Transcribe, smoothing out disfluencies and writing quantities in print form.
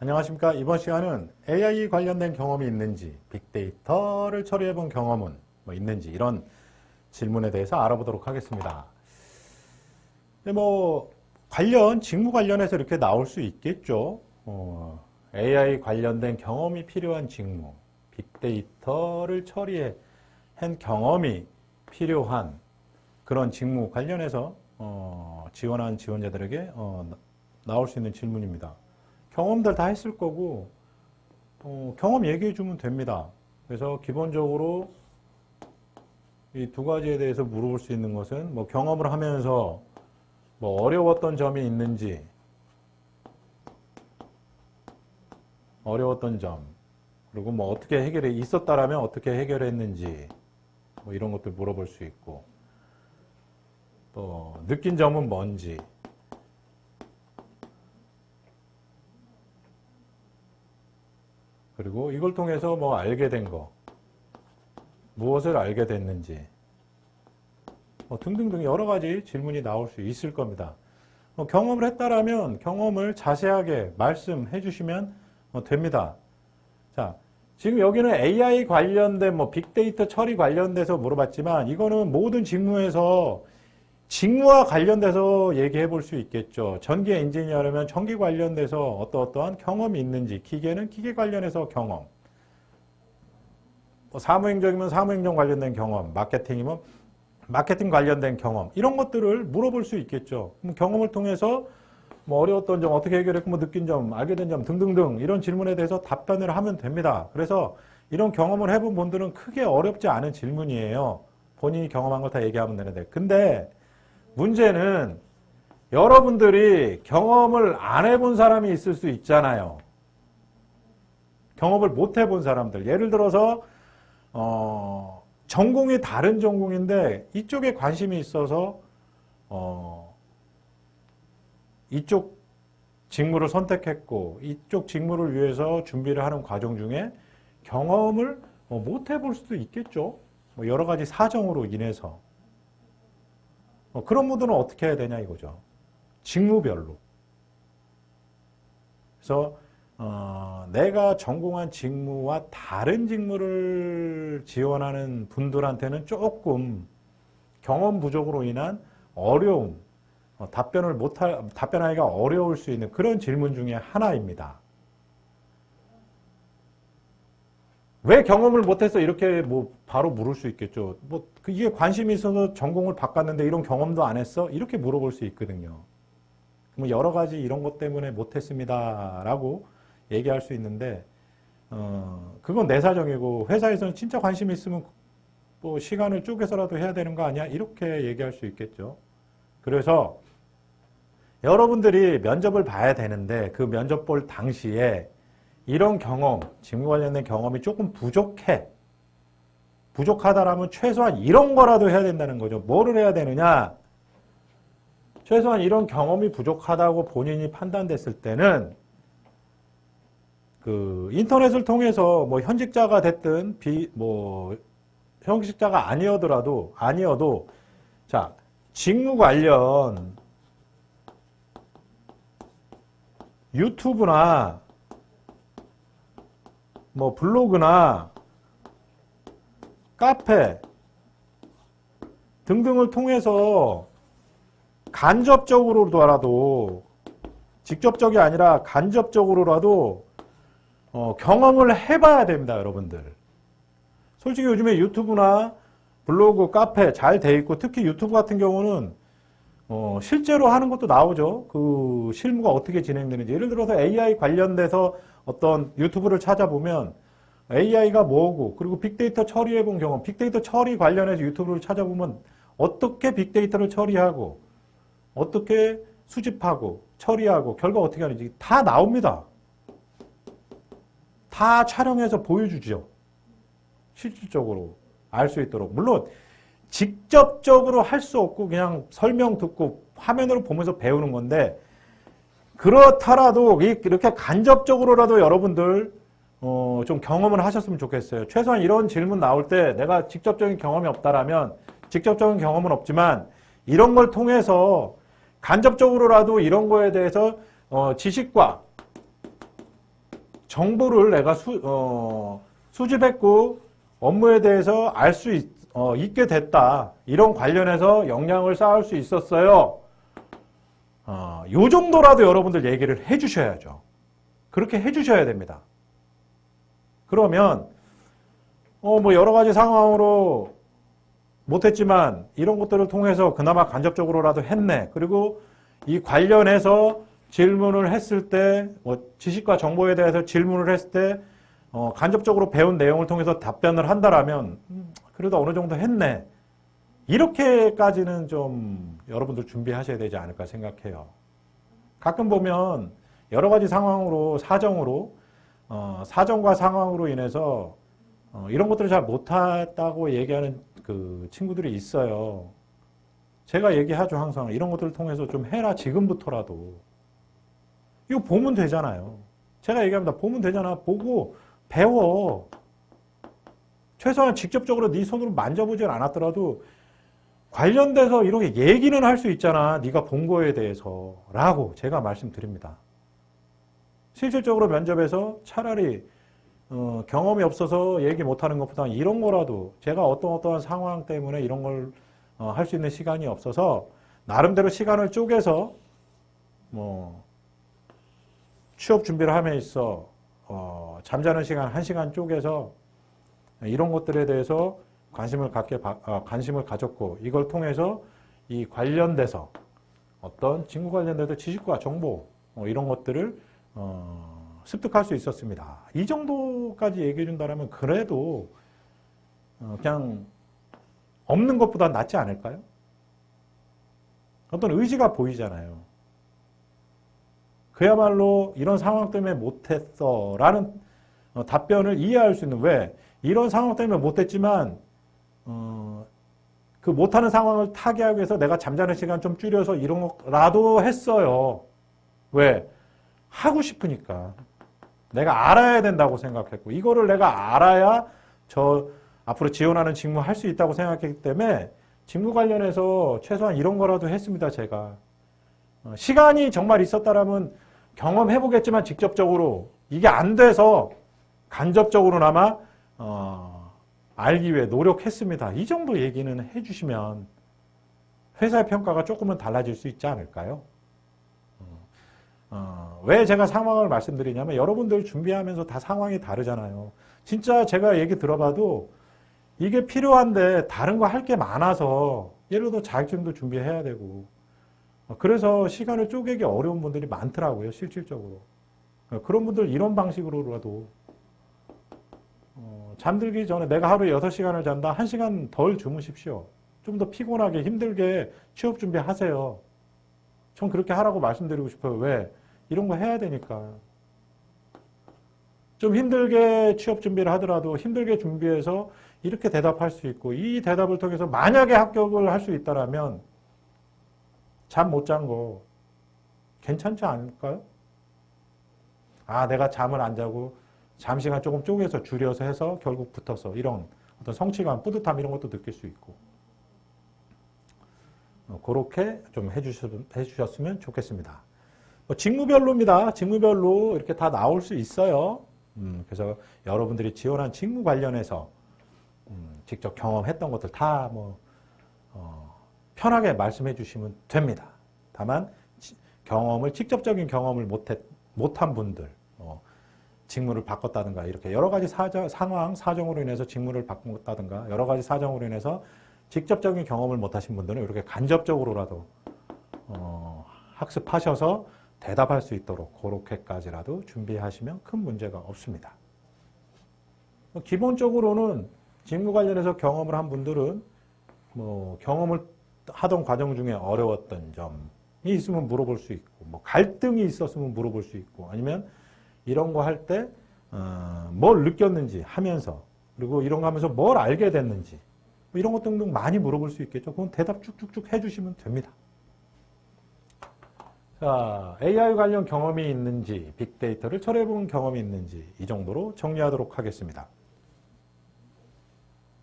안녕하십니까. 이번 시간은 AI 관련된 경험이 있는지, 빅데이터를 처리해 본 경험은 있는지, 이런 질문에 대해서 알아보도록 하겠습니다. 근데 직무 관련해서 이렇게 나올 수 있겠죠. AI 관련된 경험이 필요한 직무, 빅데이터를 처리해 한 경험이 필요한 그런 직무 관련해서 지원한 지원자들에게 나올 수 있는 질문입니다. 경험들 다 했을 거고 경험 얘기해 주면 됩니다. 그래서 기본적으로 이 두 가지에 대해서 물어볼 수 있는 것은 경험을 하면서 어려웠던 점이 있는지, 어려웠던 점, 그리고 어떻게 해결해 있었다라면 어떻게 해결했는지 이런 것들 물어볼 수 있고, 또 느낀 점은 뭔지, 그리고 이걸 통해서 알게 된 거, 무엇을 알게 됐는지 등등등 여러 가지 질문이 나올 수 있을 겁니다. 경험을 했다라면 경험을 자세하게 말씀해 주시면 됩니다. 자, 지금 여기는 AI 관련된 빅데이터 처리 관련돼서 물어봤지만 이거는 모든 직무에서 직무와 관련돼서 얘기해 볼 수 있겠죠. 전기 엔지니어라면 전기 관련돼서 어떠한 경험이 있는지, 기계는 기계 관련해서 경험, 사무행정이면 사무행정 관련된 경험, 마케팅이면 마케팅 관련된 경험, 이런 것들을 물어볼 수 있겠죠. 경험을 통해서 어려웠던 점, 어떻게 해결했고, 느낀 점, 알게 된 점 등등등 이런 질문에 대해서 답변을 하면 됩니다. 그래서 이런 경험을 해본 분들은 크게 어렵지 않은 질문이에요. 본인이 경험한 거 다 얘기하면 되는데. 근데 문제는 여러분들이 경험을 안 해본 사람이 있을 수 있잖아요. 경험을 못 해본 사람들. 예를 들어서 전공이 다른 전공인데 이쪽에 관심이 있어서 이쪽 직무를 선택했고 이쪽 직무를 위해서 준비를 하는 과정 중에 경험을 못 해볼 수도 있겠죠. 여러 가지 사정으로 인해서. 그런 분들은 어떻게 해야 되냐 이거죠. 직무별로. 그래서 내가 전공한 직무와 다른 직무를 지원하는 분들한테는 조금 경험 부족으로 인한 어려움, 답변하기가 어려울 수 있는 그런 질문 중에 하나입니다. 왜 경험을 못해서 이렇게 바로 물을 수 있겠죠. 이게 관심이 있어서 전공을 바꿨는데 이런 경험도 안 했어? 이렇게 물어볼 수 있거든요. 여러 가지 이런 것 때문에 못했습니다 라고 얘기할 수 있는데 그건 내 사정이고 회사에서는 진짜 관심이 있으면 시간을 쪼개서라도 해야 되는 거 아니야? 이렇게 얘기할 수 있겠죠. 그래서 여러분들이 면접을 봐야 되는데 그 면접 볼 당시에 이런 경험, 직무 관련된 경험이 조금 부족하다라면 최소한 이런 거라도 해야 된다는 거죠. 뭐를 해야 되느냐? 최소한 이런 경험이 부족하다고 본인이 판단됐을 때는 그 인터넷을 통해서 현직자가 됐든 현직자가 아니어도 자, 직무 관련 유튜브나 블로그나 카페 등등을 통해서 간접적으로라도, 직접적이 아니라 간접적으로라도 경험을 해봐야 됩니다, 여러분들. 솔직히 요즘에 유튜브나 블로그, 카페 잘 돼 있고, 특히 유튜브 같은 경우는 실제로 하는 것도 나오죠. 그 실무가 어떻게 진행되는지. 예를 들어서 AI 관련돼서 어떤 유튜브를 찾아보면 AI가 뭐고, 그리고 빅데이터 처리해본 경험, 빅데이터 처리 관련해서 유튜브를 찾아보면 어떻게 빅데이터를 처리하고, 어떻게 수집하고, 처리하고, 결과 어떻게 하는지 다 나옵니다. 다 촬영해서 보여주죠. 실질적으로 알 수 있도록. 물론 직접적으로 할 수 없고 그냥 설명 듣고 화면으로 보면서 배우는 건데, 그렇더라도 이렇게 간접적으로라도 여러분들 좀 경험을 하셨으면 좋겠어요. 최소한 이런 질문 나올 때 내가 직접적인 경험이 없다라면, 직접적인 경험은 없지만 이런 걸 통해서 간접적으로라도 이런 거에 대해서 지식과 정보를 내가 수집했고 업무에 대해서 알 수 있게 됐다. 이런 관련해서 역량을 쌓을 수 있었어요. 요 정도라도 여러분들 얘기를 해주셔야죠. 그렇게 해주셔야 됩니다. 그러면 뭐 여러 가지 상황으로 못했지만 이런 것들을 통해서 그나마 간접적으로라도 했네. 그리고 이 관련해서 질문을 했을 때, 뭐 지식과 정보에 대해서 질문을 했을 때 간접적으로 배운 내용을 통해서 답변을 한다라면 그래도 어느 정도 했네. 이렇게까지는 좀 여러분들 준비하셔야 되지 않을까 생각해요. 가끔 보면 여러 가지 상황으로, 사정과 상황으로 인해서 이런 것들을 잘 못했다고 얘기하는 그 친구들이 있어요. 제가 얘기하죠. 항상 이런 것들을 통해서 좀 해라. 지금부터라도. 이거 보면 되잖아요. 제가 얘기합니다. 보면 되잖아. 보고 배워. 최소한 직접적으로 네 손으로 만져보질 않았더라도 관련돼서 이렇게 얘기는 할 수 있잖아. 네가 본 거에 대해서 라고 제가 말씀드립니다. 실질적으로 면접에서 차라리 경험이 없어서 얘기 못하는 것보다 이런 거라도 제가 어떠한 상황 때문에 이런 걸 할 수 있는 시간이 없어서 나름대로 시간을 쪼개서 뭐 취업 준비를 함에 있어 잠자는 시간 1시간 쪼개서 이런 것들에 대해서 관심을 가졌고 이걸 통해서 이 관련돼서 어떤 직무 관련돼서 지식과 정보 이런 것들을 습득할 수 있었습니다. 이 정도까지 얘기해 준다면 그래도 그냥 없는 것보다 낫지 않을까요? 어떤 의지가 보이잖아요. 그야말로 이런 상황 때문에 못했어 라는 답변을 이해할 수 있는, 왜? 이런 상황 때문에 못했지만 그 못하는 상황을 타개하기 위해서 내가 잠자는 시간 좀 줄여서 이런 거라도 했어요. 왜? 하고 싶으니까. 내가 알아야 된다고 생각했고 이거를 내가 알아야 저 앞으로 지원하는 직무 할 수 있다고 생각했기 때문에 직무 관련해서 최소한 이런 거라도 했습니다. 제가. 시간이 정말 있었다라면 경험해보겠지만 직접적으로 이게 안 돼서 간접적으로나마 알기 위해 노력했습니다. 이 정도 얘기는 해주시면 회사의 평가가 조금은 달라질 수 있지 않을까요? 왜 제가 상황을 말씀드리냐면 여러분들 준비하면서 다 상황이 다르잖아요. 진짜 제가 얘기 들어봐도 이게 필요한데 다른 거 할 게 많아서 예를 들어 자격증도 준비해야 되고 그래서 시간을 쪼개기 어려운 분들이 많더라고요. 실질적으로. 그런 분들 이런 방식으로라도 잠들기 전에 내가 하루에 6시간을 잔다. 1시간 덜 주무십시오. 좀 더 피곤하게 힘들게 취업 준비하세요. 전 그렇게 하라고 말씀드리고 싶어요. 왜? 이런 거 해야 되니까. 좀 힘들게 취업 준비를 하더라도 힘들게 준비해서 이렇게 대답할 수 있고 이 대답을 통해서 만약에 합격을 할 수 있다면 잠 못 잔 거 괜찮지 않을까요? 내가 잠을 안 자고 잠시간 조금 쪼개서 줄여서 해서 결국 붙어서 이런 어떤 성취감, 뿌듯함 이런 것도 느낄 수 있고 그렇게 좀 해주셨으면 좋겠습니다. 직무별로입니다. 직무별로 이렇게 다 나올 수 있어요. 그래서 여러분들이 지원한 직무 관련해서 직접 경험했던 것들 다 편하게 말씀해 주시면 됩니다. 다만 직접적인 경험을 못한 분들, 직무를 바꿨다든가 이렇게 여러 가지 사정으로 인해서 직무를 바꿨다든가 여러 가지 사정으로 인해서 직접적인 경험을 못하신 분들은 이렇게 간접적으로라도 학습하셔서 대답할 수 있도록 그렇게까지라도 준비하시면 큰 문제가 없습니다. 기본적으로는 직무 관련해서 경험을 한 분들은 경험을 하던 과정 중에 어려웠던 점이 있으면 물어볼 수 있고 갈등이 있었으면 물어볼 수 있고 아니면 이런 거 할 때 뭘 느꼈는지 하면서 그리고 이런 거 하면서 뭘 알게 됐는지 이런 것 등등 많이 물어볼 수 있겠죠. 그건 대답 쭉쭉쭉 해주시면 됩니다. 자, AI 관련 경험이 있는지, 빅데이터를 처리해본 경험이 있는지 이 정도로 정리하도록 하겠습니다.